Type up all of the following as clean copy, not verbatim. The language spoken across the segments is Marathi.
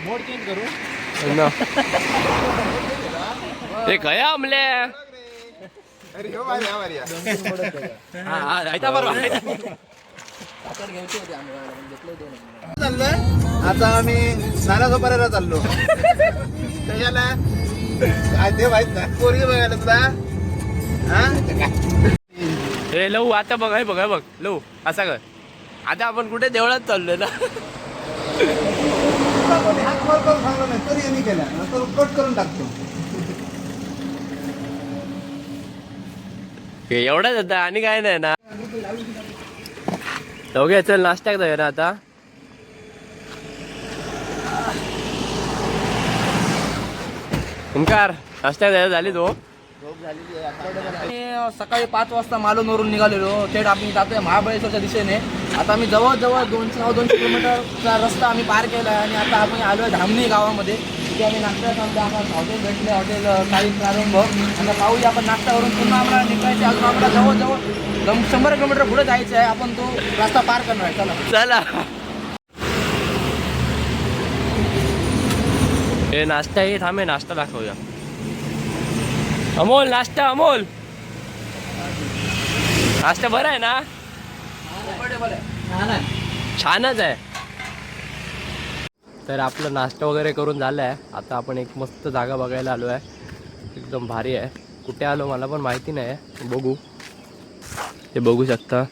मोड चेंज करू ते काय आमले चाललोय आता आम्ही नाराजोपाऱ्याला चाललो कशाला काय ते माहित ना पोरगी बघायला तुला हे लव आता बघ बघ लव असा कर आता आपण कुठे देवळात चाललोय ना सांगलो नाही तरी यांनी केला नंतर कट करून टाकतो एवढाच होता आणि काय नाही ना दोघे चल नाश्त्याक जाऊया ना आता ओंकार नाश्त्याक जायला झाली तो सकाळी 5 वाजता मालूनवरून निघालेलो थेट आम्ही जातोय महाबळेश्वरच्या दिशेने आता आम्ही जवळजवळ 200 किलोमीटरचा रस्ता आम्ही पार केला आहे आणि आता आपण आलोय धामणी गावामध्ये तिथे आम्ही नाश्ता थांबतो आम्हाला हॉटेल भेटले हॉटेल काही प्रारंभ आता पाहूया आपण नाश्ता करून पुन्हा आम्हाला निघायचे अजून आम्हाला जवळजवळ 100 किलोमीटर पुढे जायचं आहे आपण तो रस्ता पार करणार आहे चला चला हे नाश्ता हे थांबे नाश्ता दाखवूया अमोल नाश्ता अमोल नाश्ता बरा आहे ना छानच आहे तर आपलं नाश्ता वगैरे करून झालं आहे आता आपण एक मस्त जागा बघायला आलो आहे एकदम भारी आहे कुठे आलो मला पण माहिती नाही बघू ते बघू शकता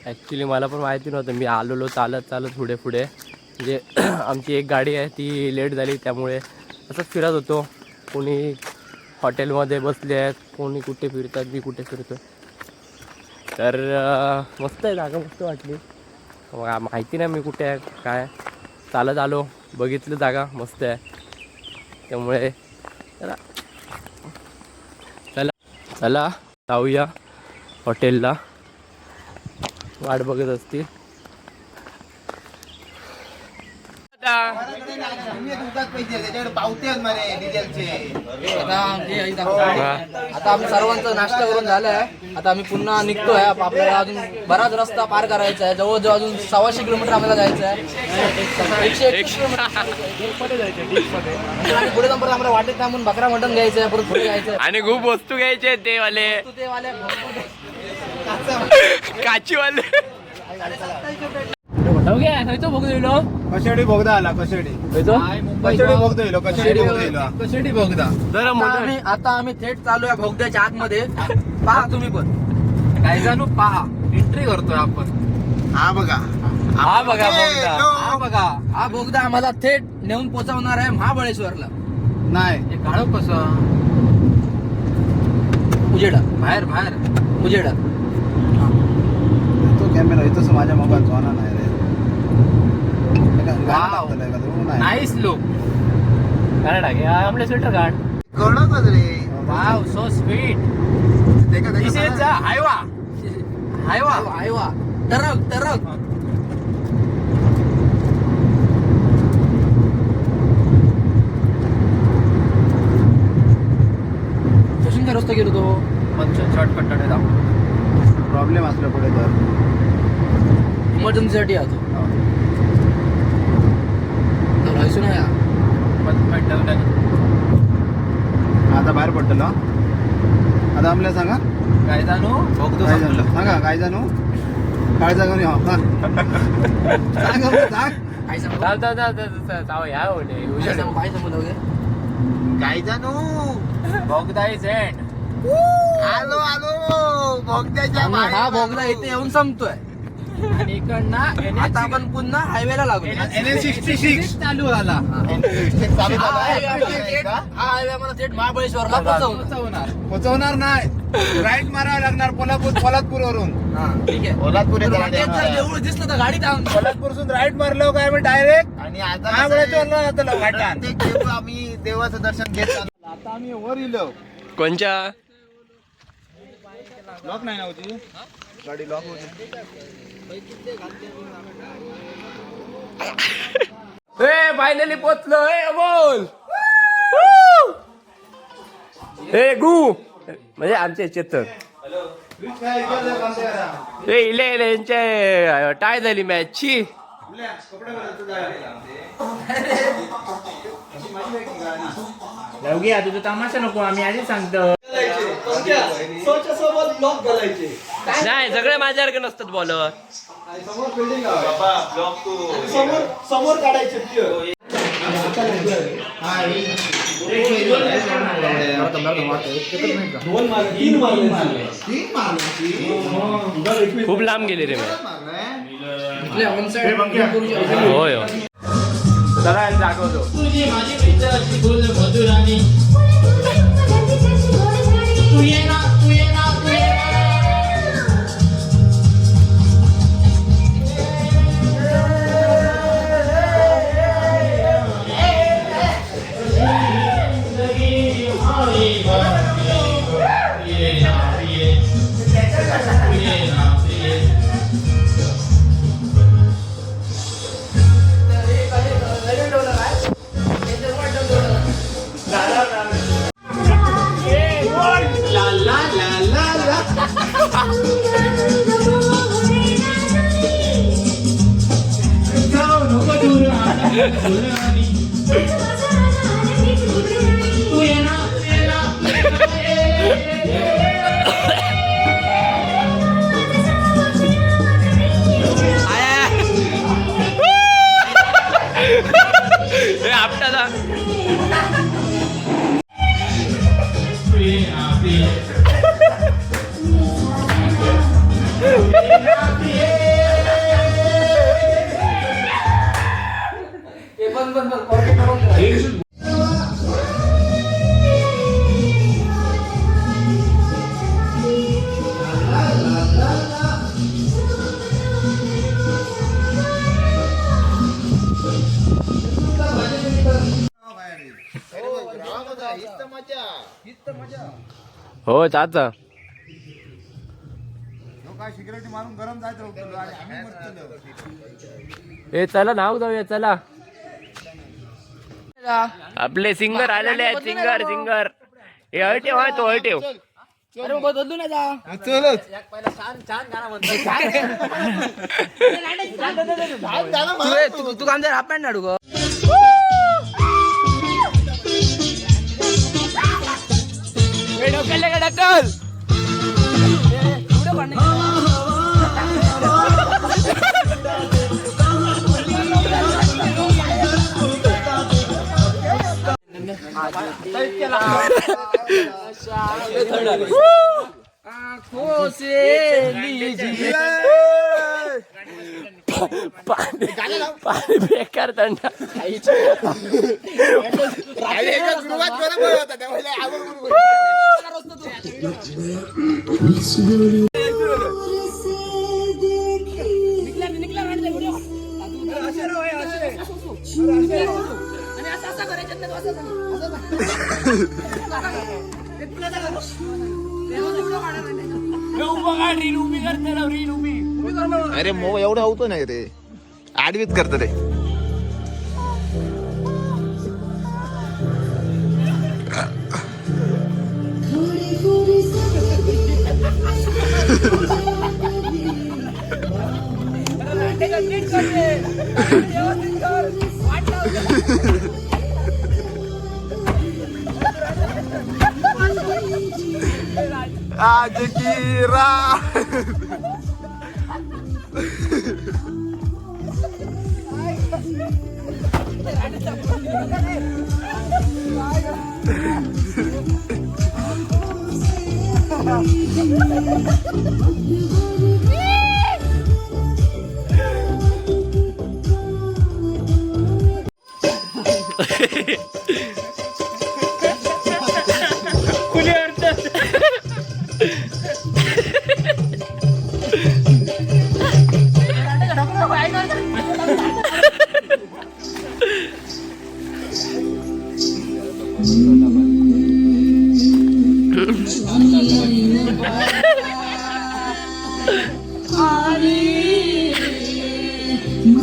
ॲक्च्युली मला पण माहिती नव्हतं मी आलेलो चालत पुढे म्हणजे आमची एक गाडी आहे ती लेट झाली त्यामुळे असंच फिरत होतो कोणी हॉटेलमध्ये बसले आहेत कोणी कुठे फिरतात मी कुठे फिरतो तर मस्त आहे जागा मस्त वाटली माहिती नाही मी कुठे आहे काय चालत आलो बघितलं जागा मस्त आहे त्यामुळे चला चला चला जाऊया हॉटेलला वाट बघत असतील आता आम्ही सर्वांचा नाश्ता करून झालाय आता आम्ही पुन्हा निघतोय आपल्याला अजून बराच रस्ता पार करायचा आहे जवळजवळ अजून 125 किलोमीटर आपल्याला जायचं आहे 131 किलोमीटर पुढे जाऊन परत आम्हाला वाटेत थांबून बकरा मटण घ्यायचं आहे परत पुढे जायचं आणि खूप वस्तू घ्यायचे ते वाले काचीवाले कशेडी बोगदा आला कशेडी बोगदा आता आम्ही थेट चालू आहे बोगद्याच्या आतमध्ये पहा तुम्ही पण काय जाणू पहा एंट्री करतोय आपण हा बघा बोगदा हा बोगदा आम्हाला थेट नेऊन पोहोचवणार आहे महाबळेश्वरला नाही काढव कसं उजेडा बाहेर उजेडा तो कॅमेरा इथंच माझ्या मोबाईल होणार नाही रे नाईस लुक आपले स्वेटर काढ कोणाच रे wow so sweet this is Hyva truck कसून काय रस्ता गेलो तो शॉर्टकट प्रॉब्लेम असला पुढे तर इमर्जन्सीसाठी येतो राहायचो ना आता बाहेर पडतलो आता आमल्या सांगा काय जाणू सांगा काय जाणू काय जागा काय जाणू बोगदा इज एंड आलो बोगद्याच्या हा बोगदा इथे येऊन संपतोय आणि इकडनं आता आपण पुन्हा हायवेला लागलो NH66 चालू झाला हा हायवे मला थेट महाबळेश्वरला पोचवणार नाही राईट मारावं लागणार पोलादपूर वरून ठीक आहे पोलादपूर देऊळ दिसलं तर गाडी पोलादपूरसून राईट मारलो काय मग डायरेक्ट आणि आता आम्ही देवाचं दर्शन घेत आता आम्ही वर इलो कोणच्या लॉक नाही नव्हती गाडी लॉक होती. ए फायनली पोचलो. ए बोल ए गु म्हणजे आमचे चेतन. ए इले यांचे टाय झाली मॅच ची. लवगी तुझा तमाशा नको आम्ही आधी सांगतो. नाही सगळे माझ्यासारखे नसतात बॉलर. समोर काढायचे. खूप लांब गेले रे मॅच. होय चला दाखवतो. आपल्याला हो चाचा. काय सिगरेट मारून गरम जायचं होतं आणि आम्ही मरतो. ए चला नाव जाऊया चला. आपले सिंगर आलेले आहेत. सिंगर सिंगर हे हळटेव आहे तो हळटेव. अरे मग बदलू ना जा. चलच तू काम जर आपण नाडू ग. ढकल ढकल. पाणी बेकार थंड. अरे मग एवढं होतो नाही रे. आडवीत करत रे. आज की रात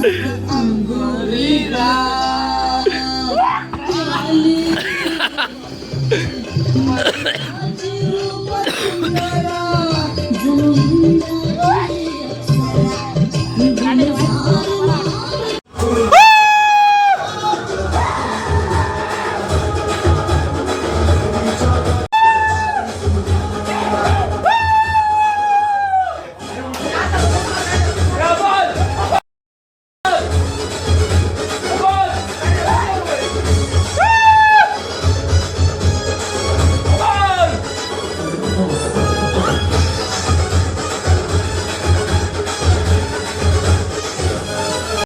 अंगुरी राग